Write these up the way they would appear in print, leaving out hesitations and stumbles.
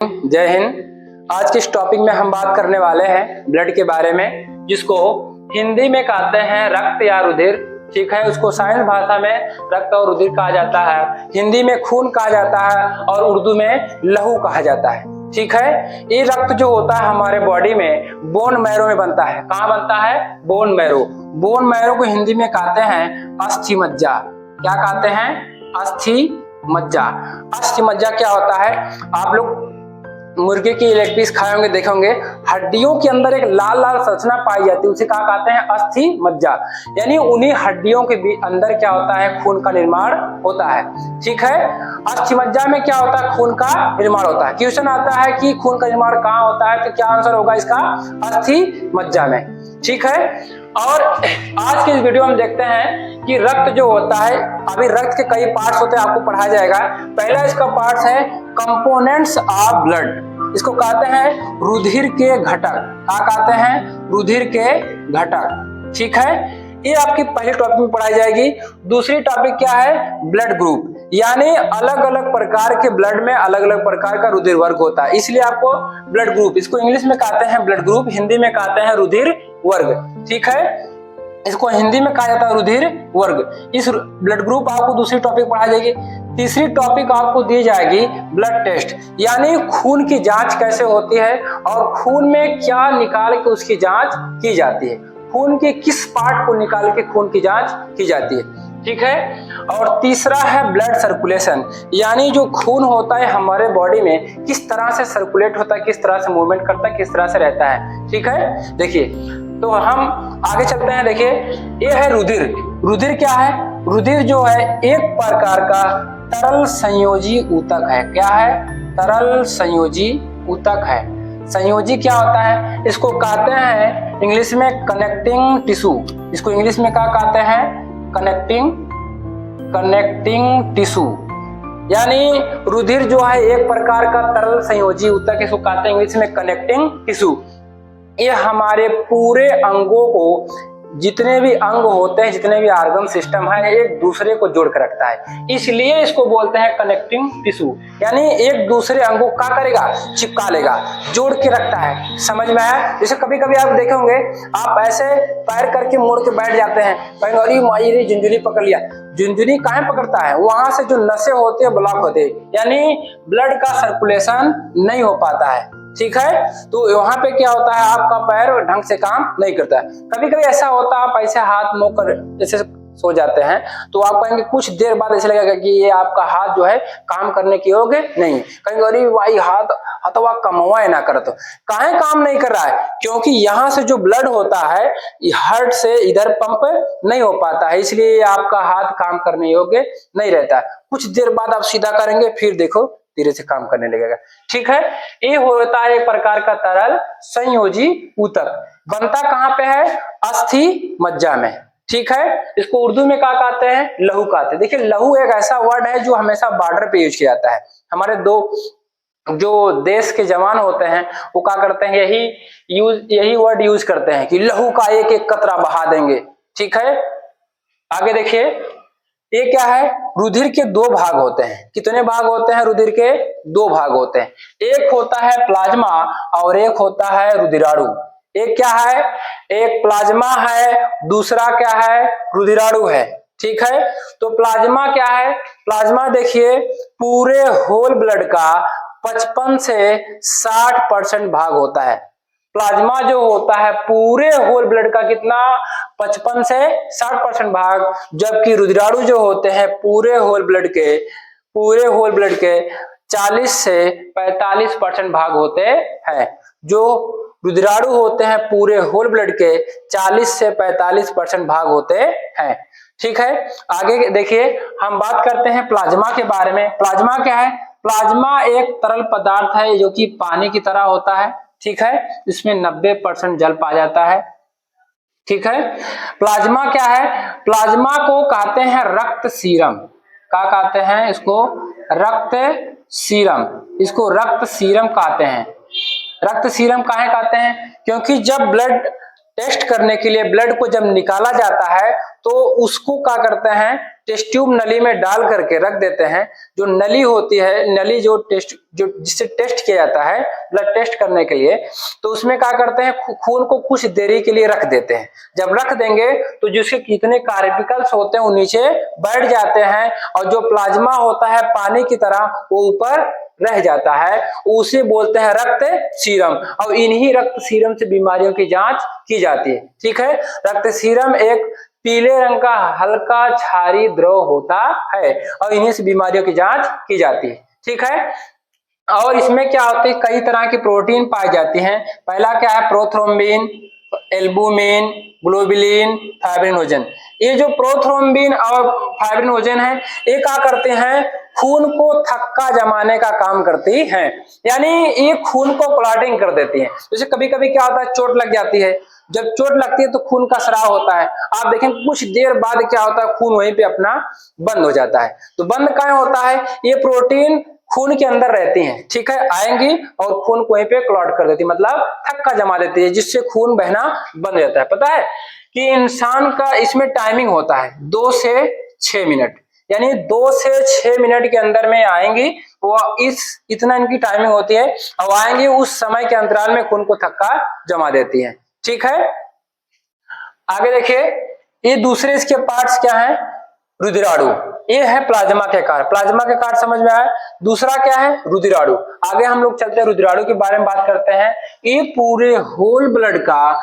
जय हिंद। आज के इस टॉपिक में हम बात करने वाले हैं ब्लड के बारे में, जिसको हिंदी में कहते हैं रक्त या रुधिर। ठीक है, उसको साइंस भाषा में रक्त और रुधिर कहा जाता है, हिंदी में खून कहा जाता है और उर्दू में लहू कहा जाता है। ठीक है, ये रक्त जो होता है हमारे बॉडी में बोन मैरो में बनता है। कहाँ बनता है? Bone marrow. बोन मैरो को हिंदी में कहते हैं अस्थि मज्जा। क्या कहते हैं? अस्थि मज्जा। अस्थि मज्जा क्या होता है? आप लोग मुर्गे की लेग पीस खाए होंगे, देखे होंगे, हड्डियों के अंदर एक लाल लाल संरचना पाई जाती है, उसे क्या कहते हैं? अस्थि मज्जा। यानी उन्हीं हड्डियों के अंदर क्या होता है? खून का निर्माण होता है। ठीक है, अस्थि मज्जा में क्या होता है? खून का निर्माण होता है। क्वेश्चन आता है कि खून का निर्माण कहाँ होता है, तो क्या आंसर होगा इसका? अस्थि मज्जा में। ठीक है, और आज के इस वीडियो में देखते हैं कि रक्त जो होता है, अभी रक्त के कई पार्ट्स होते हैं, आपको पढ़ाया जाएगा। पहला इसका पार्ट्स है कंपोनेंट्स ऑफ ब्लड। इसको कहते हैं रुधिर के घटक। क्या कहते हैं? रुधिर के घटक। ठीक है, ये आपकी पहली टॉपिक में पढ़ाई जाएगी। दूसरी टॉपिक क्या है? ब्लड ग्रुप, यानी अलग अलग प्रकार के ब्लड में अलग अलग प्रकार का रुधिर वर्ग होता है, इसलिए आपको ब्लड ग्रुप, इसको इंग्लिश में कहते हैं ब्लड ग्रुप, हिंदी में कहते हैं रुधिर वर्ग। ठीक है, इसको हिंदी में कहा जाता है रुधिर वर्ग। इस ब्लड ग्रुप आपको दूसरी टॉपिक पढ़ाई जाएगी। तीसरी टॉपिक आपको दी जाएगी ब्लड टेस्ट, यानी खून की जांच कैसे होती है और खून में क्या निकाल के उसकी जांच की जाती है, खून के किस पार्ट को निकाल के खून की जांच की जाती है। ठीक है, और तीसरा है ब्लड सर्कुलेशन, यानी जो खून होता है हमारे बॉडी में किस तरह से सर्कुलेट होता है, किस तरह से मूवमेंट करता है, किस तरह से रहता है। ठीक है, देखिए, तो हम आगे चलते हैं। देखिए, ये है रुधिर। रुधिर क्या है? रुधिर जो है एक प्रकार का तरल संयोजी ऊतक है। क्या है? तरल संयोजी ऊतक है। संयोजी क्या होता है? इसको कहते हैं इंग्लिश में कनेक्टिंग टिश्यू। इसको इंग्लिश में क्या कहते हैं? Connecting tissue. यानी रुधिर जो है एक प्रकार का तरल संयोजी ऊतक, इसको कहते हैं इंग्लिश में कनेक्टिंग टिश्यू। ये हमारे पूरे अंगों को, जितने भी अंग होते हैं, जितने भी ऑर्गन सिस्टम है, एक दूसरे को जोड़ कर रखता है, इसलिए इसको बोलते हैं कनेक्टिंग टिश्यू। यानी एक दूसरे अंगों का करेगा, चिपका लेगा, जोड़ के रखता है। समझ में आया? जैसे कभी कभी आप देखे होंगे, आप ऐसे पैर करके मोड़ के बैठ जाते हैं, कहेंगे अरे माई रे झुंझुनी पकड़ लिया। झुंझुनी काहे पकड़ता है? वहां से जो नसें होती है ब्लॉक होते हैं, यानी ब्लड का सर्कुलेशन नहीं हो पाता है। ठीक है, तो वहां पे क्या होता है? आपका पैर ढंग से काम नहीं करता है। कभी कभी ऐसा होता है, आप ऐसे हाथ मुंह कर जैसे सो जाते हैं, तो आप कहेंगे कुछ देर बाद ऐसे लगेगा कि ये आपका हाथ जो है काम करने के योग्य नहीं। कहेंगे अरे भाई हाथ हथवा कमवा ना कर, तो काहे काम नहीं कर रहा है? क्योंकि यहाँ से जो ब्लड होता है हार्ट से इधर पंप नहीं हो पाता है, इसलिए आपका हाथ काम करने योग्य नहीं रहता। कुछ देर बाद आप सीधा करेंगे, फिर देखो धीरे से काम करने लगेगा। ठीक है, ये होता है एक प्रकार का तरल संयोजी ऊतक। बनता कहाँ पे है? अस्थि मज्जा में। ठीक है, इसको उर्दू में क्या कहते हैं? लहू कहते हैं। देखिए, लहू एक ऐसा वर्ड है जो हमेशा बॉर्डर पे यूज किया जाता है। हमारे दो जो देश के जवान होते हैं वो क्या करते हैं? यही वर्ड यूज करते हैं कि लहू का एक एक कतरा बहा देंगे। ठीक है, आगे देखिए, ये क्या है? रुधिर के दो भाग होते हैं। कितने भाग होते हैं? रुधिर के दो भाग होते हैं। एक होता है प्लाज्मा और एक होता है रुधिराणु। एक क्या है? एक प्लाज्मा है, दूसरा क्या है? रुधिराणु है। ठीक है, तो प्लाज्मा क्या है? प्लाज्मा देखिए, पूरे होल ब्लड का 55 से 60% भाग होता है। प्लाज्मा जो होता है पूरे होल ब्लड का कितना? 55 से 60% भाग, जबकि रुधिराणु जो होते हैं पूरे होल ब्लड के 40 से 45% भाग होते हैं। जो रुधिराणु होते हैं पूरे होल ब्लड के 40 से 45% भाग होते हैं। ठीक है, आगे देखिए, हम बात करते हैं प्लाज्मा के बारे में। प्लाज्मा क्या है? प्लाज्मा एक तरल पदार्थ है जो कि पानी की तरह होता है। ठीक है, इसमें 90% जल पाया जाता है। ठीक है, प्लाज्मा क्या है? प्लाज्मा को कहते हैं रक्त सीरम। क्या कहते हैं इसको? रक्त सीरम। इसको रक्त सीरम कहते हैं। रक्त सीरम काहे कहते हैं? क्योंकि जब ब्लड टेस्ट करने के लिए ब्लड को जब निकाला जाता है तो उसको क्या करते हैं, टेस्ट ट्यूब नली में डाल करके रख देते हैं। जो नली होती है, नली जो जिससे टेस्ट किया जाता है ब्लड टेस्ट करने के लिए, तो उसमें क्या करते हैं, खून को कुछ देरी के लिए रख देते हैं। जब रख देंगे तो जिसके कितने कार्बिकल्स होते हैं वो नीचे बैठ जाते हैं, और जो प्लाज्मा होता है पानी की तरह वो ऊपर रह जाता है, उसे बोलते हैं रक्त सीरम। और इन्हीं रक्त सीरम से बीमारियों की जांच की जाती है। ठीक है, रक्त सीरम एक पीले रंग का हल्का क्षारीय द्रव होता है और इन्हीं से बीमारियों की जांच की जाती है। ठीक है, और इसमें क्या होता है, कई तरह की प्रोटीन पाई जाती हैं। पहला क्या है, प्रोथ्रोम्बिन, एल्बुमिन, ग्लोबुलिन, फाइब्रिनोजन। ये जो प्रोथ्रोम्बिन और फाइब्रिनोजन है, ये क्या करते हैं, खून को थक्का जमाने का काम करती हैं, यानी ये खून को क्लॉटिंग कर देती हैं। जैसे कभी कभी क्या होता है, चोट लग जाती है, जब चोट लगती है तो खून का स्राव होता है, आप देखें कुछ देर बाद क्या होता है, खून वहीं पे अपना बंद हो जाता है। तो बंद क्यों होता है, ये प्रोटीन खून के अंदर रहती हैं, ठीक है, आएंगी और खून को वहीं पे क्लॉट कर देती, मतलब थक्का जमा देती है, जिससे खून बहना बंद हो जाता है। पता है कि इंसान का इसमें टाइमिंग होता है 2 से 6 मिनट, यानी 2 से 6 मिनट के अंदर में आएंगी, वो इतना इनकी टाइमिंग होती है, और आएंगी उस समय के अंतराल में खून को थक्का जमा देती है। ठीक है, आगे देखिए, ये दूसरे इसके पार्ट्स क्या है, रुधिराणु। ये है प्लाज्मा के कार, प्लाज्मा के कार समझ में आया। दूसरा क्या है, रुधिराणु। आगे हम लोग चलते हैं, रुधिराणु के बारे में बात करते हैं। ये पूरे होल ब्लड का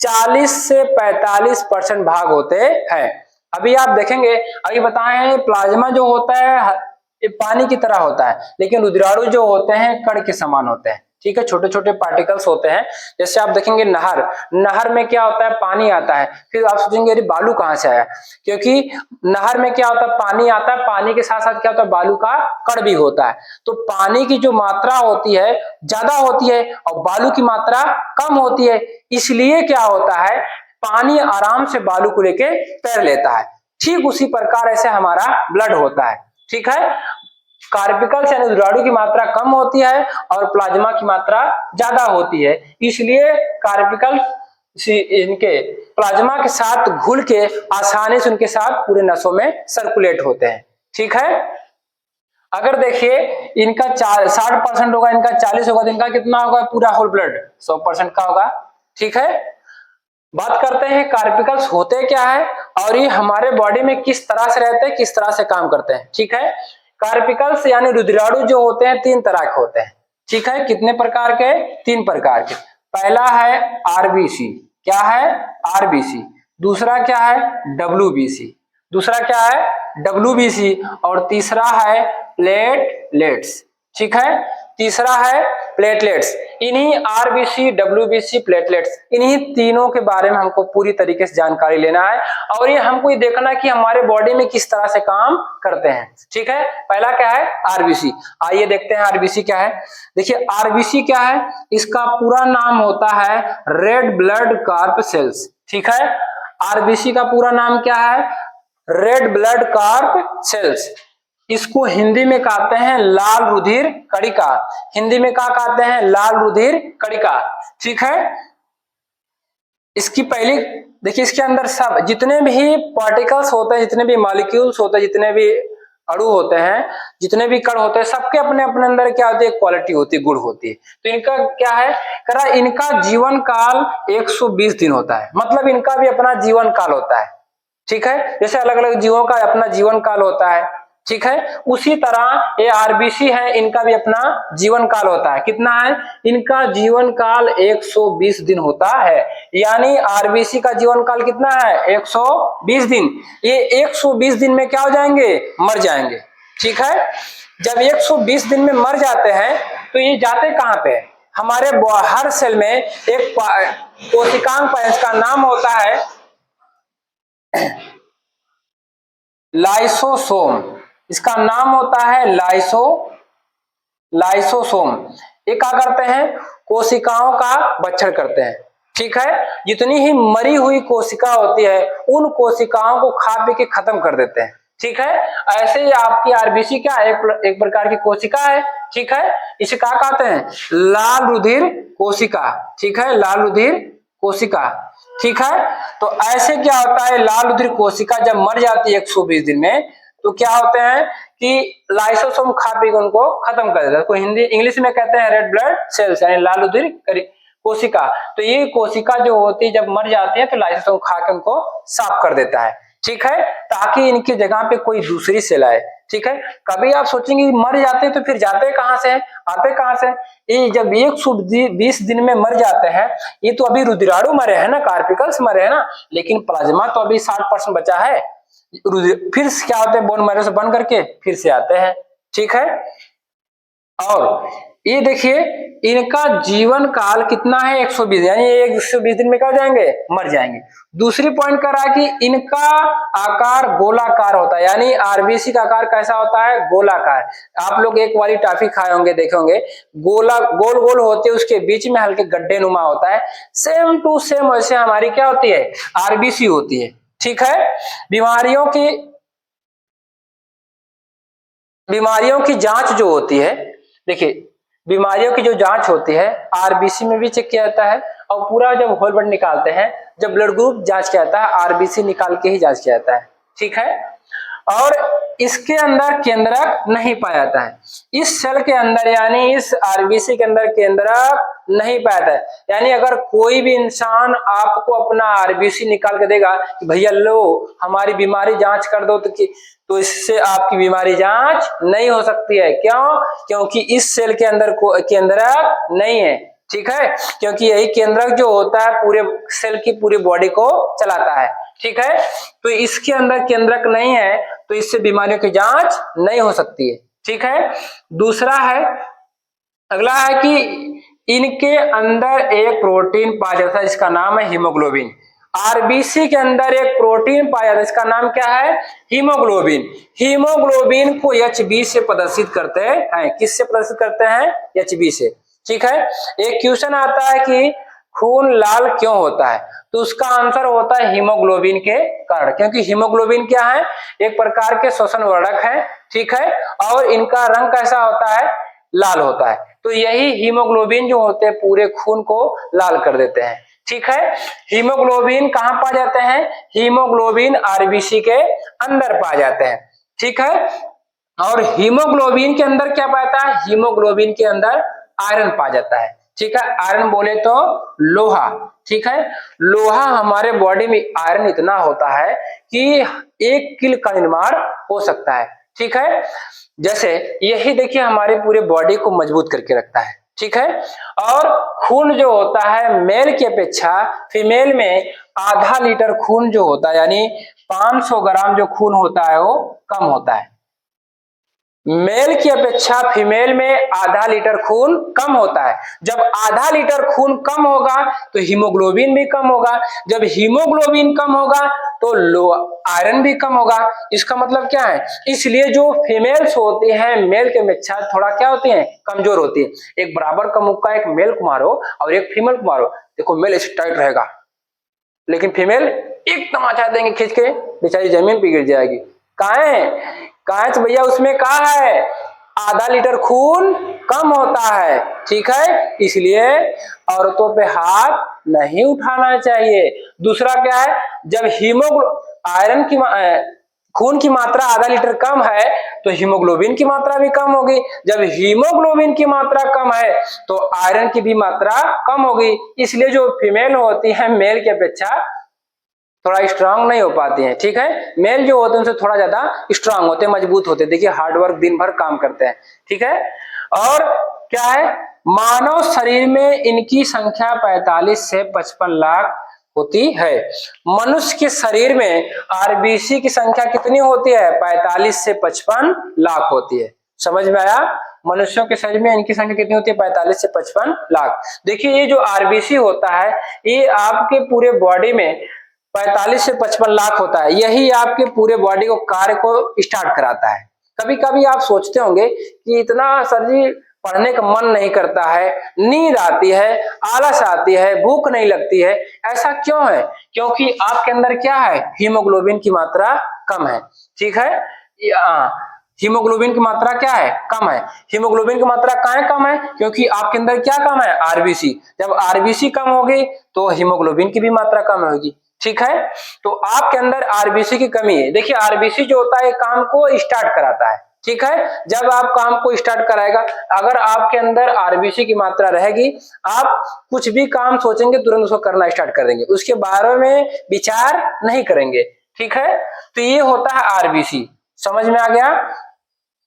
40 से 45% भाग होते हैं। अभी आप देखेंगे, अभी बताए प्लाज्मा जो होता है ये पानी की तरह होता है, लेकिन रुधिराणु जो होते हैं कण के समान होते हैं। ठीक है, छोटे छोटे पार्टिकल्स होते हैं। जैसे आप देखेंगे नहर, नहर में क्या होता है, पानी आता है, फिर आप सोचेंगे अरे बालू कहाँ से आया, क्योंकि नहर में क्या होता है, पानी आता है, पानी के साथ साथ क्या होता है, बालू का कण भी होता है। तो पानी की जो मात्रा होती है ज्यादा होती है और बालू की मात्रा कम होती है, इसलिए क्या होता है, पानी आराम से बालू को लेके तैर लेता है। ठीक उसी प्रकार ऐसे हमारा ब्लड होता है। ठीक है, कार्बिकल्स यानी रुधिराणु की मात्रा कम होती है और प्लाज्मा की मात्रा ज्यादा होती है, इसलिए कार्बिकल्स इनके प्लाज्मा के साथ घुल के आसानी से उनके साथ पूरे नसों में सर्कुलेट होते हैं। ठीक है, अगर देखिए इनका 60% होगा, इनका 40 होगा, तो इनका कितना होगा, पूरा होल ब्लड 100% का होगा। ठीक है, बात करते हैं कार्बिकल्स होते क्या है और ये हमारे बॉडी में किस तरह से रहते हैं, किस तरह से काम करते हैं। ठीक है, कार्बिकल्स यानी रुधिराणु जो होते हैं 3 तरह के होते हैं। ठीक है, कितने प्रकार के, 3 प्रकार के। पहला है आरबीसी, क्या है, आरबीसी। दूसरा क्या है, डब्ल्यूबीसी, दूसरा क्या है, डब्ल्यूबीसी। और तीसरा है प्लेटलेट्स। ठीक है, तीसरा है प्लेटलेट्स। इन्हीं आरबीसी, डब्ल्यूबीसी, प्लेटलेट्स, इन्हीं तीनों के बारे में हमको पूरी तरीके से जानकारी लेना है, और ये हमको ये देखना है कि हमारे बॉडी में किस तरह से काम करते हैं। ठीक है, पहला क्या है, आरबीसी। आइए देखते हैं आरबीसी क्या है। देखिए आरबीसी क्या है, इसका पूरा नाम होता है रेड ब्लड कार्प सेल्स। ठीक है, आरबीसी का पूरा नाम क्या है, रेड ब्लड कार्प सेल्स। इसको हिंदी में कहते हैं लाल रुधिर कणिका, हिंदी में क्या कहते हैं, लाल रुधिर कणिका। ठीक है, इसकी पहली देखिए, इसके अंदर सब जितने भी पार्टिकल्स होते हैं, जितने भी मॉलिक्यूल्स होते हैं, जितने भी अणु होते हैं, जितने भी कण होते हैं, सबके अपने अपने अंदर क्या होती है, क्वालिटी होती है, गुण होती है। तो इनका क्या है, करा इनका जीवन काल 120 दिन होता है, मतलब इनका भी अपना जीवन काल होता है। ठीक है, जैसे अलग अलग जीवों का अपना जीवन काल होता है। ठीक है, उसी तरह ये आरबीसी है, इनका भी अपना जीवन काल होता है। कितना है, इनका जीवन काल 120 दिन होता है, यानी आरबीसी का जीवन काल कितना है, 120 दिन। ये 120 दिन में क्या हो जाएंगे, मर जाएंगे। ठीक है, जब 120 दिन में मर जाते हैं तो ये जाते कहां पे, हमारे हर सेल में एक कोशिकांग पाए, इसका नाम होता है लाइसोसोम। इसका नाम होता है लाइसोसोम। ये क्या करते हैं, कोशिकाओं का भक्षण करते हैं। ठीक है, जितनी ही मरी हुई कोशिका होती है उन कोशिकाओं को खा पी के खत्म कर देते हैं। ठीक है, ऐसे ही आपकी आरबीसी क्या एक प्रकार की कोशिका है। ठीक है, इसे क्या कहते हैं, लाल रुधिर कोशिका। ठीक है, लाल रुधिर कोशिका। ठीक है। तो ऐसे क्या होता है, लाल रुधिर कोशिका जब मर जाती है 120 दिन में, तो क्या होते हैं कि लाइसोसोम खा पी के उनको खत्म कर देता है। कोई हिंदी इंग्लिश में कहते हैं रेड ब्लड सेल्स, यानी लाल रुधिर कोशिका। तो ये कोशिका जो होती है जब मर जाती है तो लाइसोसोम खा के उनको साफ कर देता है, ठीक है, ताकि इनकी जगह पे कोई दूसरी सेल आए, ठीक है। कभी आप सोचेंगे मर जाते हैं तो फिर जाते कहां से, आते कहां से, ये जब 120 दिन में मर जाते हैं, ये तो अभी रुधिराणु मरे हैं ना, कार्पिकल्स मरे हैं ना, लेकिन प्लाज्मा तो अभी 60% बचा है, फिर क्या होते हैं बोन मैरो से बन करके फिर से आते हैं, ठीक है। और ये देखिए इनका जीवन काल कितना है 120, यानी 120 दिन में क्या हो जाएंगे, मर जाएंगे। दूसरी पॉइंट कर रहा है कि इनका आकार गोलाकार होता है, यानी आरबीसी का आकार कैसा होता है, गोलाकार। आप लोग एक वाली टॉफी खाए होंगे, देखे होंगे, गोला गोल गोल होते हैं, उसके बीच में हल्के गड्ढे नुमा होता है, सेम टू सेम वैसे हमारी क्या होती है, आरबीसी होती है, ठीक है। बीमारियों की जांच जो होती है, देखिए बीमारियों की जो जांच होती है आरबीसी में भी चेक किया जाता है, और पूरा जब होल ब्लड निकालते हैं, जब ब्लड ग्रुप जांच किया जाता है, आरबीसी निकाल के ही जांच किया जाता है, ठीक है। और इसके अंदर केंद्रक नहीं पाया जाता है, इस सेल के अंदर यानी इस आरबीसी के अंदर केंद्रक नहीं पाया जाता है। यानी अगर कोई भी इंसान आपको अपना आरबीसी निकाल के देगा कि भैया लो हमारी बीमारी जांच कर दो, तो इससे आपकी बीमारी जांच नहीं हो सकती है। क्यों? क्योंकि इस सेल के अंदर केंद्रक नहीं है, ठीक है, क्योंकि यही केंद्रक जो होता है पूरे सेल की पूरी बॉडी को चलाता है, ठीक है। तो इसके अंदर केंद्रक नहीं है, तो इससे बीमारियों की जांच नहीं हो सकती है, ठीक है। दूसरा है, अगला है कि इनके अंदर एक प्रोटीन पाया जाता है, इसका नाम है हीमोग्लोबिन। आरबीसी के अंदर एक प्रोटीन पाया जाता है, इसका नाम क्या है, हीमोग्लोबिन। हीमोग्लोबिन को एचबी से प्रदर्शित करते हैं, किससे प्रदर्शित करते हैं, एचबी से, ठीक है। एक क्वेश्चन आता है कि खून लाल क्यों होता है, तो उसका आंसर होता है हीमोग्लोबिन के कारण, क्योंकि हीमोग्लोबिन क्या है, एक प्रकार के श्वसन वर्धक है, ठीक है, और इनका रंग कैसा होता है, लाल होता है। तो यही हीमोग्लोबिन जो होते हैं पूरे खून को लाल कर देते हैं, ठीक है। हीमोग्लोबिन कहां पाए जाते हैं, हीमोग्लोबिन आरबीसी के अंदर पाए जाते हैं, ठीक है। और हीमोग्लोबिन के अंदर क्या पाता है, हीमोग्लोबिन के अंदर आयरन पाया जाता है, ठीक है। आयरन बोले तो लोहा, ठीक है। लोहा हमारे बॉडी में आयरन इतना होता है कि 1 किलो का निर्माण हो सकता है, ठीक है। जैसे यही देखिए हमारे पूरे बॉडी को मजबूत करके रखता है, ठीक है। और खून जो होता है मेल की अपेक्षा फीमेल में आधा लीटर खून जो होता है, यानी 500 ग्राम जो खून होता है वो कम होता है। मेल की अपेक्षा फीमेल में आधा लीटर खून कम होता है। जब आधा लीटर खून कम होगा तो हीमोग्लोबिन भी कम होगा, जब हीमोग्लोबिन कम होगा तो आयरन भी कम होगा। इसका मतलब क्या है, इसलिए जो फीमेल्स होती हैं मेल के अपेक्षा थोड़ा क्या होती हैं, कमजोर होती है। एक बराबर का मुक्का एक मेल को मारो और एक फीमेल को मारो, देखो मेल टाइट रहेगा, लेकिन फीमेल एक तमाचा देंगे खींच के, बेचारी जमीन पे गिर जाएगी। काहे भैया उसमें कहा है आधा लीटर खून कम होता है, ठीक है, इसलिए औरतों पे हाथ नहीं उठाना चाहिए। दूसरा क्या है, जब आयरन की खून की मात्रा आधा लीटर कम है तो हीमोग्लोबिन की मात्रा भी कम होगी, जब हीमोग्लोबिन की मात्रा कम है तो आयरन की भी मात्रा कम होगी। इसलिए जो फीमेल होती है मेल की अपेक्षा थोड़ा स्ट्रांग नहीं हो पाती हैं, ठीक है। मेल जो होते हैं उनसे थोड़ा ज्यादा स्ट्रांग होते हैं, मजबूत होते हैं, देखिए हार्डवर्क दिन भर काम करते हैं, ठीक है। और क्या है, मानव शरीर में इनकी संख्या 45 से 55 लाख होती है। मनुष्य के शरीर में आरबीसी की संख्या कितनी होती है, 45 से 55 लाख होती है। समझ में आया, मनुष्यों के शरीर में इनकी संख्या कितनी होती है, 45 से 55 लाख। देखिए ये जो आरबीसी होता है ये आपके पूरे बॉडी में 45 से 55 लाख होता है, यही आपके पूरे बॉडी को कार्य को स्टार्ट कराता है। कभी कभी आप सोचते होंगे कि इतना सर जी पढ़ने का मन नहीं करता है, नींद आती है, आलस आती है, भूख नहीं लगती है, ऐसा क्यों है, क्योंकि आपके अंदर क्या है, हीमोग्लोबिन की मात्रा कम है, ठीक है। हीमोग्लोबिन की मात्रा क्या है, कम है। हीमोग्लोबिन की मात्रा काहे कम है, क्योंकि आपके अंदर क्या कम है, आरबीसी। जब आरबीसी कम होगी तो हीमोग्लोबिन की भी मात्रा कम होगी, ठीक है। तो आपके अंदर आरबीसी की कमी है। देखिए आरबीसी जो होता है काम को स्टार्ट कराता है, ठीक है। जब आप काम को स्टार्ट कराएगा, अगर आपके अंदर आरबीसी की मात्रा रहेगी, आप कुछ भी काम सोचेंगे तुरंत उसको करना स्टार्ट कर देंगे, उसके बारे में विचार नहीं करेंगे, ठीक है। तो ये होता है आरबीसी, समझ में आ गया।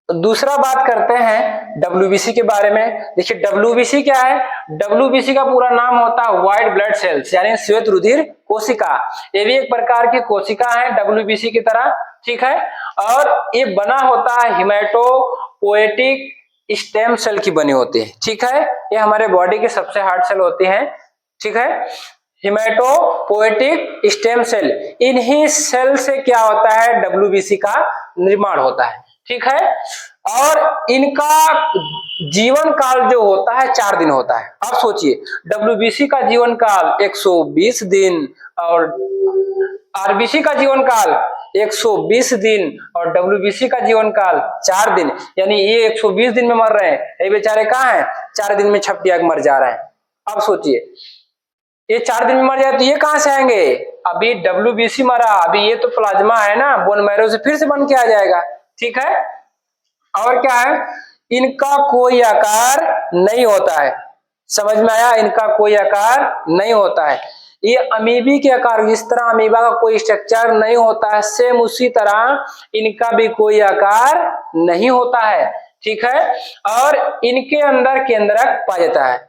दूसरा बात करते हैं डब्ल्यूबीसी के बारे में। देखिए डब्ल्यूबीसी क्या है, डब्ल्यूबीसी का पूरा नाम होता है व्हाइट ब्लड सेल्स, यानी श्वेत रुधिर कोशिका। ये भी एक प्रकार की कोशिका है डब्ल्यूबीसी की तरह, ठीक है। और ये बना होता है हिमेटोपोएटिक स्टेम सेल की बनी होती है, ठीक है। ये हमारे बॉडी के सबसे हार्ड सेल होती हैं, ठीक है। हिमेटोपोएटिक स्टेम सेल, इन्हीं सेल से क्या होता है, डब्ल्यूबीसी का निर्माण होता है, ठीक है। और इनका जीवन काल जो होता है 4 दिन होता है। अब सोचिए डब्ल्यूबीसी का जीवन काल 120 दिन और आरबीसी का जीवन काल 120 दिन और डब्ल्यूबीसी का जीवन काल 4 दिन, यानी ये 120 दिन में मर रहे हैं, ये बेचारे कहाँ हैं, 4 दिन में छपटिया मर जा रहे हैं। अब सोचिए ये 4 दिन में मर जाए तो ये कहां से आएंगे, अभी डब्ल्यूबीसी मरा, अभी ये तो प्लाज्मा है ना, बोन मैरो से फिर से बन के आ जाएगा, ठीक है। और क्या है, इनका कोई आकार नहीं होता है, समझ में आया, इनका कोई आकार नहीं होता है। ये अमीबी के आकार, जिस तरह अमीबा का कोई स्ट्रक्चर नहीं होता है, सेम उसी तरह इनका भी कोई आकार नहीं होता है, ठीक है। और इनके अंदर केंद्रक पाया जाता है,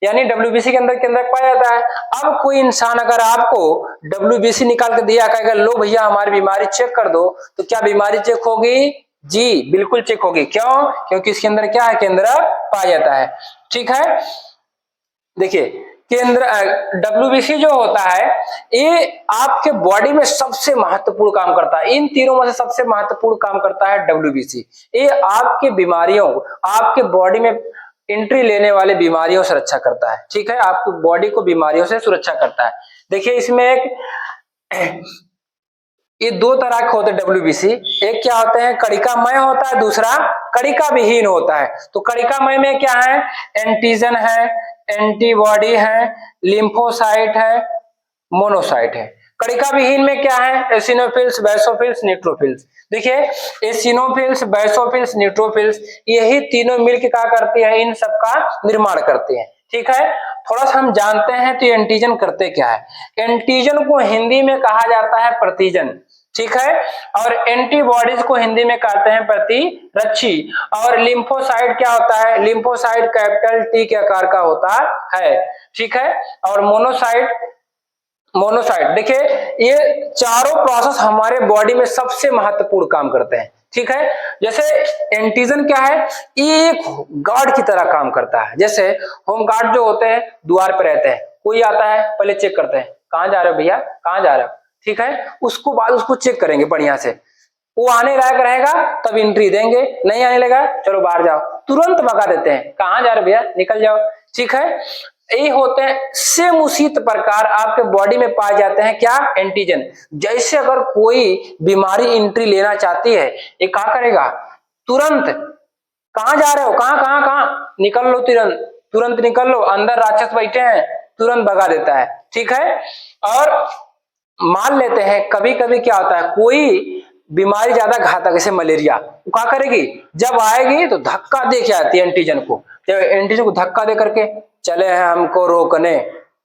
यानी डब्ल्यूबीसी के अंदर केंद्रक पाया जाता है। अब कोई इंसान अगर आपको डब्ल्यूबीसी निकाल के दिया, कहेगा लो भैया हमारी बीमारी चेक कर दो, तो क्या बीमारी चेक होगी, जी बिल्कुल चेक होगी। क्यों, क्योंकि इसके अंदर क्या है, केंद्रक पाया जाता है, ठीक है। देखिए केंद्र डब्ल्यूबीसी जो होता है ये आपके बॉडी में सबसे महत्वपूर्ण काम करता है, इन तीनों में से सबसे महत्वपूर्ण काम करता है डब्ल्यूबीसी। ये आपके बीमारियों, आपके बॉडी में एंट्री लेने वाले बीमारियों से रक्षा करता है, ठीक है, आपकी बॉडी को बीमारियों से सुरक्षा करता है। देखिए इसमें एक ये 2 तरह के होते हैं डब्ल्यूबीसी, एक क्या होते हैं कणिकामय होता है, दूसरा कणिका विहीन होता है। तो कणिकामय में क्या है, एंटीजन है, एंटीबॉडी है, लिम्फोसाइट है, मोनोसाइट है। कणिका विहीन में क्या है, एसिनोफिल्स, बेसोफिल्स, न्यूट्रोफिल्स। देखिए एसिनोफिल्स, बेसोफिल्स, न्यूट्रोफिल्स यही तीनों मिलकर क्या करती है, इन सबका निर्माण करते हैं, ठीक है। थोड़ा सा हम जानते हैं तो एंटीजन करते क्या है। एंटीजन को हिंदी में कहा जाता है प्रतिजन, ठीक है। और एंटीबॉडीज को हिंदी में कहते हैं प्रतिरक्षी। और लिम्फोसाइट क्या होता है, लिम्फोसाइट कैपिटल टी के आकार का होता है, ठीक है। और मोनोसाइट, मोनोसाइट देखिए ये चारों प्रोसेस हमारे बॉडी में सबसे महत्वपूर्ण काम करते हैं, ठीक है। जैसे एंटीजन क्या है, एक गार्ड की तरह काम करता है। जैसे होम गार्ड जो होते हैं द्वार पर रहते हैं, कोई आता है पहले चेक करते हैं कहां जा रहे हो भैया, कहां जा रहे हो, ठीक है। उसको बाद उसको चेक करेंगे बढ़िया से, वो आने लायक रहेगा तब एंट्री देंगे, नहीं आने लगा चलो बाहर जाओ, तुरंत भगा देते हैं, कहां जा रहे भैया निकल जाओ, ठीक है। ये होते हैं सेम उसी प्रकार आपके बॉडी में पाए जाते हैं क्या, एंटीजन। जैसे अगर कोई बीमारी एंट्री लेना चाहती है, ये क्या करेगा, तुरंत कहां जा रहे हो, कहां कहां कहां, निकल लो, तुरंत तुरंत निकल लो, अंदर राक्षस बैठे हैं, तुरंत भगा देता है, ठीक है। और मान लेते हैं कभी कभी क्या होता है, कोई बीमारी ज्यादा घातक जैसे मलेरिया, वो क्या करेगी, जब आएगी तो धक्का दे के आती है एंटीजन को, जब एंटीजन को धक्का दे करके चले हैं हमको रोकने,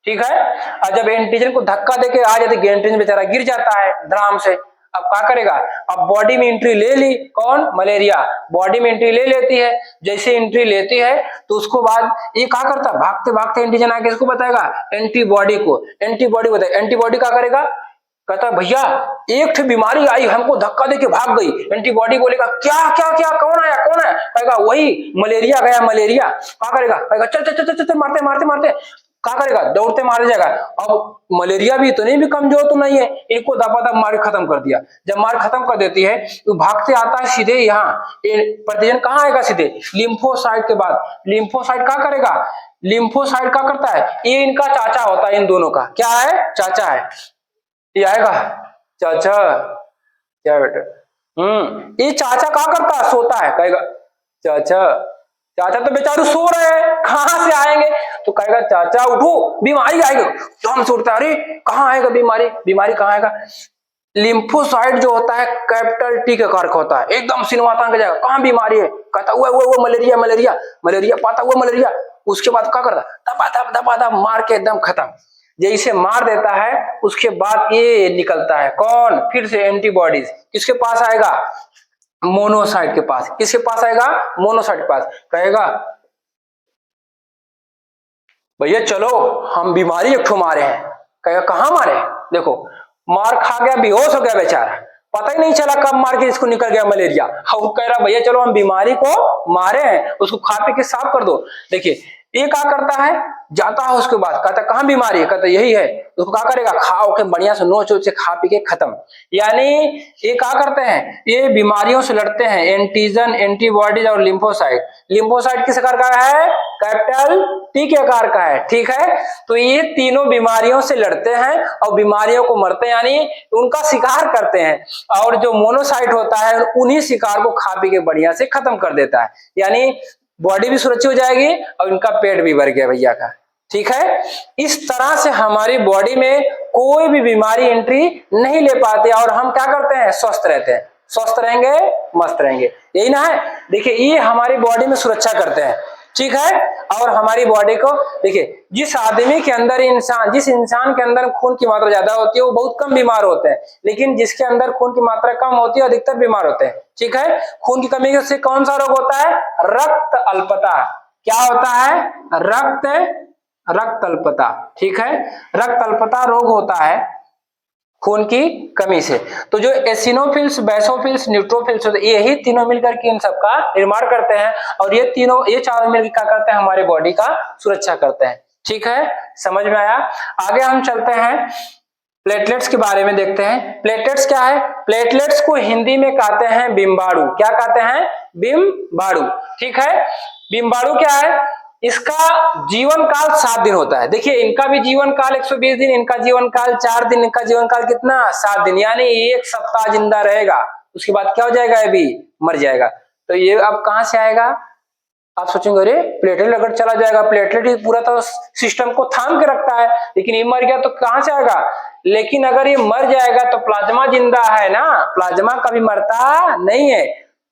ठीक है। और जब एंटीजन को धक्का दे के आ जाती है, एंटीजन बेचारा गिर जाता है धड़ाम से, अब क्या करेगा, अब बॉडी में एंट्री ले ली, कौन, मलेरिया बॉडी में एंट्री ले लेती है। जैसे एंट्री लेती है तो उसको बाद ये क्या करता है, भागते भागते एंटीजन आके इसको बताएगा एंटीबॉडी को, एंटीबॉडी बताएगा, एंटीबॉडी क्या करेगा, कहता भैया एक बीमारी आई हमको धक्का देके भाग गई, एंटीबॉडी बोलेगा क्या क्या क्या, कौन आया कौन आया, कहेगा वही मलेरिया गया मलेरिया, क्या करेगा, कहेगा चल चल चल चल मारते मारते मारते, क्या करेगा, दौड़ते मारे जाएगा। अब मलेरिया भी इतनी भी कमजोर तो नहीं है, इनको दबादब मार खत्म कर दिया। जब मार खत्म कर देती है तो भागते आता है सीधे यहाँ, प्रतिजन कहाँ आएगा, सीधे लिम्फोसाइट के बाद। लिम्फोसाइट क्या करेगा, लिम्फोसाइट क्या करता है, ये इनका चाचा होता है, इन दोनों का क्या है, चाचा है, ये आएगा चाचा क्या बेटा, ये चाचा क्या करता है, सोता है। कहेगा चाचा, चाचा तो बेचारू सो रहे हैं, कहां से आएंगे? तो कहेगा चाचा उठो, बीमारी आएगी। तो हम सोचते हैं अरे कहाँ आएगा बीमारी, बीमारी कहाँ आएगा? लिम्फोसाइट जो होता है कैपिटल टी के आकार का होता है, एकदम सिनवाता के जाएगा, कहाँ बीमारी है? कहता वो मलेरिया मलेरिया मलेरिया, पाता हुआ मलेरिया। उसके बाद क्या करता, दबा दब दबा दब मार के एकदम खत्म। जैसे मार देता है उसके बाद ये निकलता है कौन, फिर से एंटीबॉडीज किसके पास आएगा, मोनोसाइट के पास। किसके पास आएगा, मोनोसाइट के पास। कहेगा भैया चलो हम बीमारी एक ठो मारे हैं। कहेगा कहाँ मारे? देखो मार खा गया, बेहोश हो गया बेचारा, पता ही नहीं चला कब मार के इसको निकल गया मलेरिया। वो कह रहा भैया चलो हम बीमारी को मारे हैं, उसको खा पी के साफ कर दो। देखिए ये क्या करता है, जाता है उसके बाद कहता कहाँ बीमारी है, कहता यही है। उसको क्या करेगा, खाओ के बढ़िया से नोच से खा पी के खत्म। यानी ये क्या करते हैं, ये बीमारियों से लड़ते हैं। एंटीजन, एंटीबॉडीज और लिम्फोसाइट। लिम्फोसाइट किस आकार का है, कैपिटल टी के आकार का है, ठीक है। तो ये तीनों बीमारियों से लड़ते हैं और बीमारियों को मरते हैं, यानी उनका शिकार करते हैं। और जो मोनोसाइट होता है उन्हीं शिकार को खा पी के बढ़िया से खत्म कर देता है। यानी बॉडी भी सुरक्षित हो जाएगी और इनका पेट भी भर गया भैया का, ठीक है। इस तरह से हमारी बॉडी में कोई भी बीमारी एंट्री नहीं ले पाते और हम क्या करते हैं, स्वस्थ रहते हैं। स्वस्थ रहेंगे मस्त रहेंगे, यही ना है। देखिए ये हमारी बॉडी में सुरक्षा करते हैं, ठीक है। और हमारी बॉडी को देखिए, जिस आदमी के अंदर जिस इंसान के अंदर खून की मात्रा ज्यादा होती है वो बहुत कम बीमार होते हैं, लेकिन जिसके अंदर खून की मात्रा कम होती है अधिकतर बीमार होते हैं, ठीक है। खून की कमी से कौन सा रोग होता है, रक्त अल्पता। क्या होता है, रक्त अल्पता, ठीक है। रक्त अल्पता रोग होता है खून की कमी से। तो जो एसिनोफिल्स, बेसोफिल्स, न्यूट्रोफिल्स होते हैं, यही तीनों मिलकर के इन सबका निर्माण करते हैं और ये चारों मिलकर क्या करते हैं, हमारे बॉडी का सुरक्षा करते हैं, ठीक है। समझ में आया? आगे हम चलते हैं, प्लेटलेट्स के बारे में देखते हैं। प्लेटलेट्स क्या है? प्लेटलेट्स को हिंदी में कहते हैं बिम्बाणु। क्या कहते हैं, बिम्बाणु, ठीक है। बिम्बाणु क्या है, इसका जीवन काल 7 दिन होता है। देखिए इनका भी जीवन काल 120 दिन, इनका जीवन काल 4 दिन, इनका जीवन काल कितना, 7 दिन, यानी 1 सप्ताह जिंदा रहेगा। उसके बाद क्या हो जाएगा, ये भी मर जाएगा। तो ये अब कहां से आएगा, आप सोचेंगे अरे प्लेटलेट अगर चला जाएगा, प्लेटलेट ही पूरा तो सिस्टम को थाम के रखता है, लेकिन ये मर गया तो कहां से आएगा। लेकिन अगर ये मर जाएगा तो प्लाज्मा जिंदा है ना, प्लाज्मा कभी मरता नहीं है,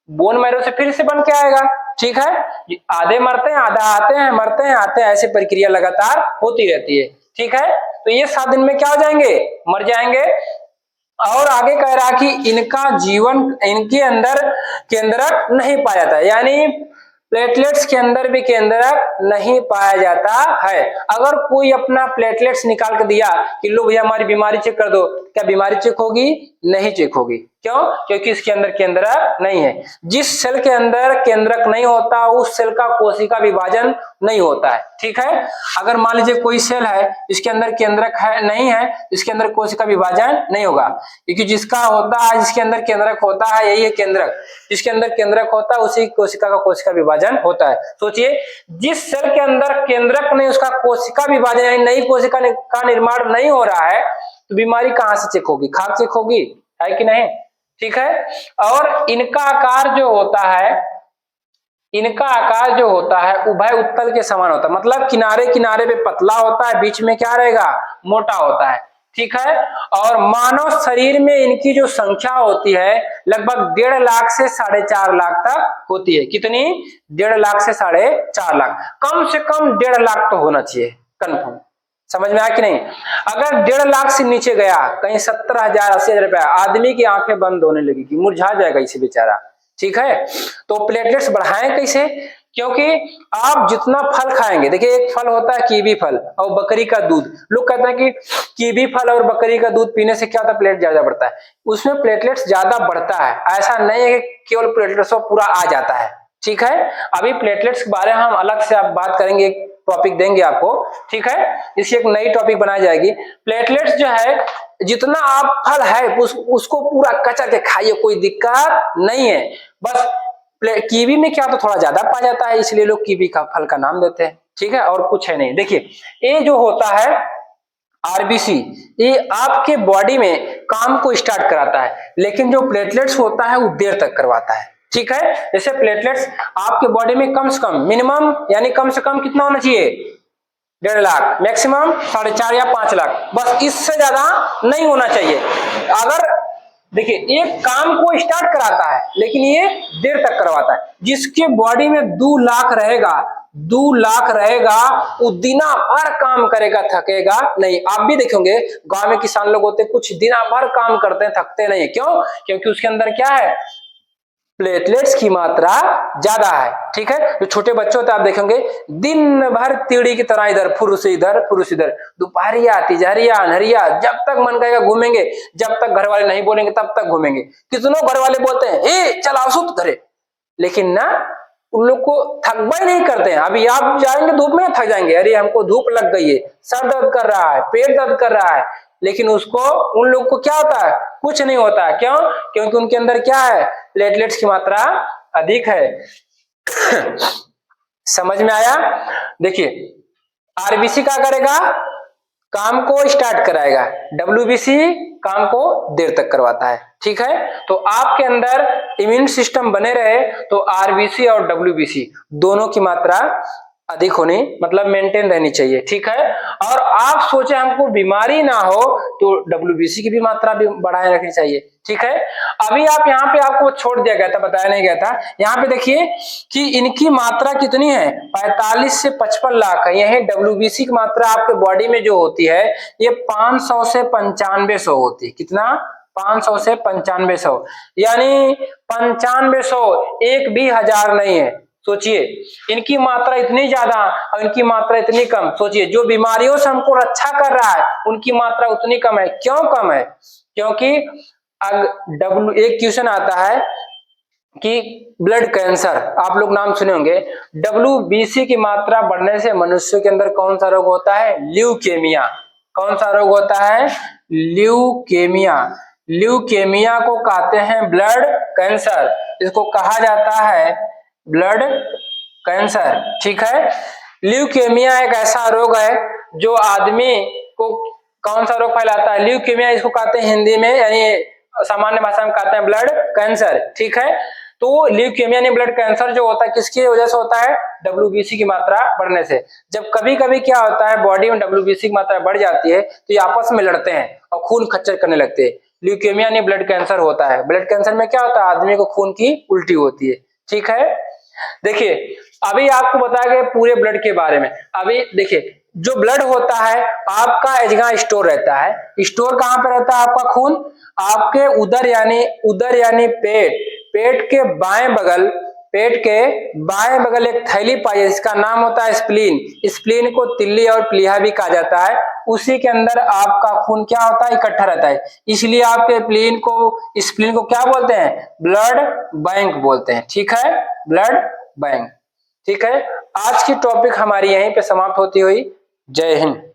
बोन मैरो से फिर से बन के आएगा, ठीक है। आधे मरते हैं, आधा आते हैं, मरते हैं, आते हैं, ऐसी प्रक्रिया लगातार होती रहती है, ठीक है। तो ये 7 दिन में क्या हो जाएंगे, मर जाएंगे। और आगे कह रहा कि इनका जीवन, इनके अंदर केंद्रक नहीं पाया जाता, यानी प्लेटलेट्स के अंदर भी केंद्रक नहीं पाया जाता है। अगर कोई अपना प्लेटलेट्स निकाल कर दिया कि लो भैया हमारी बीमारी चेक कर दो, क्या बीमारी चेक होगी, नहीं चेक होगी। क्यों, क्योंकि इसके अंदर केंद्रक नहीं है। जिस सेल के अंदर केंद्रक नहीं होता उस सेल का कोशिका विभाजन नहीं होता है, ठीक है। अगर मान लीजिए कोई सेल है इसके अंदर केंद्रक है, नहीं है, इसके अंदर कोशिका विभाजन नहीं होगा, क्योंकि जिसका होता है, जिसके अंदर केंद्रक होता है यही है केंद्रक, जिसके अंदर केंद्रक होता है उसी कोशिका का कोशिका विभाजन होता है। सोचिए जिस सेल के अंदर केंद्रक नहीं, उसका कोशिका विभाजन यानी नई कोशिका का निर्माण नहीं हो रहा है, तो बीमारी कहां से चेक होगी, खाक चेक होगी, है कि नहीं, ठीक है। और इनका आकार जो होता है, इनका आकार जो होता है उभय उत्तल के समान होता है, मतलब किनारे किनारे पे पतला होता है, बीच में क्या रहेगा, मोटा होता है, ठीक है। और मानव शरीर में इनकी जो संख्या होती है लगभग 1.5 लाख से 4.5 लाख तक होती है। कितनी, 1.5 लाख से 4.5 लाख, कम से कम 1.5 लाख तो होना चाहिए कंफर्म। समझ में आया कि नहीं। अगर 1.5 लाख से नीचे गया, कहीं 70,000 80,000 रुपया, आदमी की आंखें बंद होने लगेगी, मुरझा जाएगा इसे बेचारा, ठीक है। तो प्लेटलेट्स बढ़ाएं कैसे, क्योंकि आप जितना फल खाएंगे, देखिए एक फल होता है कीवी फल और बकरी का दूध। लोग कहते हैं कि कीवी फल और बकरी का दूध पीने से क्या होता है, प्लेट ज्यादा बढ़ता है, उसमें प्लेटलेट्स ज्यादा बढ़ता है। ऐसा नहीं है कि केवल प्लेटलेट्स पूरा आ जाता है, ठीक है। अभी प्लेटलेट्स के बारे में हम अलग से आप बात करेंगे, एक टॉपिक देंगे आपको, ठीक है। इसकी एक नई टॉपिक बनाई जाएगी। प्लेटलेट्स जो है जितना आप फल है उसको पूरा कचर के खाइए, कोई दिक्कत नहीं है। बस कीवी में क्या तो थोड़ा ज्यादा पा जाता है, इसलिए लोग कीवी का फल का नाम देते हैं, ठीक है, और कुछ है नहीं। देखिए ये जो होता है आरबीसी ये आपके बॉडी में काम को स्टार्ट कराता है, लेकिन जो प्लेटलेट्स होता है वो देर तक करवाता है। ठीक है, जैसे प्लेटलेट्स आपके बॉडी में कम से कम मिनिमम यानी कम से कम कितना होना चाहिए 1.5 लाख, मैक्सिमम 4.5 या 5 लाख, बस इससे ज्यादा नहीं होना चाहिए। अगर देखिए ये काम को स्टार्ट कराता है लेकिन ये देर तक करवाता है। जिसके बॉडी में 2 लाख रहेगा, 2 लाख रहेगा, वो दिना भर काम करेगा, थकेगा नहीं। आप भी देखेंगे गांव में किसान लोग होते कुछ दिना भर काम करते हैं, थकते नहीं। क्यों? क्योंकि उसके अंदर क्या है, प्लेटलेट्स की मात्रा ज्यादा है। ठीक है, जो छोटे बच्चे होते हैं आप देखेंगे दिन भर तीड़ी की तरह इधर फुरुस इधर, दोपहरिया तिजहरिया अनहरिया, जब तक मन करेगा घूमेंगे, जब तक घर वाले नहीं बोलेंगे तब तक घूमेंगे। कितनों घर वाले बोलते हैं ए चल आओ सुत घरे, लेकिन ना उन लोग को थकवा ही नहीं करते हैं। अभी आप जाएंगे धूप में थक जाएंगे, अरे हमको धूप लग गई है, सर दर्द कर रहा है, पेट दर्द कर रहा है, लेकिन उसको उन लोग को क्या होता है, कुछ नहीं होता है। क्यों? क्योंकि उनके अंदर क्या है, प्लेटलेट्स की मात्रा अधिक है। समझ में आया? देखिए आरबीसी क्या करेगा, काम को स्टार्ट कराएगा, डब्ल्यूबीसी काम को देर तक करवाता है। ठीक है, तो आपके अंदर इम्यून सिस्टम बने रहे तो आरबीसी और डब्ल्यूबीसी दोनों की मात्रा अधिक होनी मतलब मेंटेन रहनी चाहिए। ठीक है, और आप सोचे हमको बीमारी ना हो तो डब्ल्यूबीसी की भी मात्रा भी बढ़ाए रखनी चाहिए। ठीक है, अभी आप यहाँ पे आपको छोड़ दिया गया था, बताया नहीं गया था। यहाँ पे देखिए कि इनकी मात्रा कितनी है, 45 से 55 लाख है। यही डब्ल्यूबीसी की मात्रा आपके बॉडी में जो होती है ये 500 से 9500 होती है। कितना? 500 से 9500, यानी 9500, एक भी हजार नहीं है। सोचिए इनकी मात्रा इतनी ज्यादा और इनकी मात्रा इतनी कम। सोचिए जो बीमारियों से हमको रक्षा कर रहा है उनकी मात्रा उतनी कम है। क्यों कम है? क्योंकि एक क्वेश्चन आता है कि ब्लड कैंसर, आप लोग नाम सुने होंगे, डब्ल्यूबीसी की मात्रा बढ़ने से मनुष्य के अंदर कौन सा रोग होता है? ल्यूकेमिया। कौन सा रोग होता है? ल्यूकेमिया। ल्यूकेमिया को कहते हैं ब्लड कैंसर, इसको कहा जाता है ब्लड कैंसर। ठीक है, ल्यूकेमिया एक ऐसा रोग है जो आदमी को कौन सा रोग फैलाता है? ल्यूकेमिया, इसको कहते हैं हिंदी में यानी सामान्य भाषा में कहते हैं ब्लड कैंसर। ठीक है, तो ल्यूकेमिया यानी ब्लड कैंसर जो होता है किसकी वजह से होता है? डब्ल्यूबीसी की मात्रा बढ़ने से। जब कभी कभी क्या होता है बॉडी में डब्ल्यूबीसी की मात्रा बढ़ जाती है तो ये आपस में लड़ते हैं और खून खच्चर करने लगते हैं। ल्यूकेमिया यानी ब्लड कैंसर होता है। ब्लड कैंसर में क्या होता है, आदमी को खून की उल्टी होती है। ठीक है, देखिए अभी आपको बताया गया पूरे ब्लड के बारे में। अभी देखिए जो ब्लड होता है आपका एक जगह स्टोर रहता है। स्टोर कहां पे रहता है आपका खून? आपके उदर यानी पेट के बाएं बगल एक थैली पाई है, इसका नाम होता है स्प्लीन। स्प्लीन को तिल्ली और प्लीहा भी कहा जाता है। उसी के अंदर आपका खून क्या होता है, इकट्ठा रहता है। इसलिए आपके स्प्लीन को क्या बोलते हैं? ब्लड बैंक बोलते हैं। ठीक है, ब्लड बैंक। ठीक है, आज की टॉपिक हमारी यहीं पे समाप्त होती हुई। जय हिंद।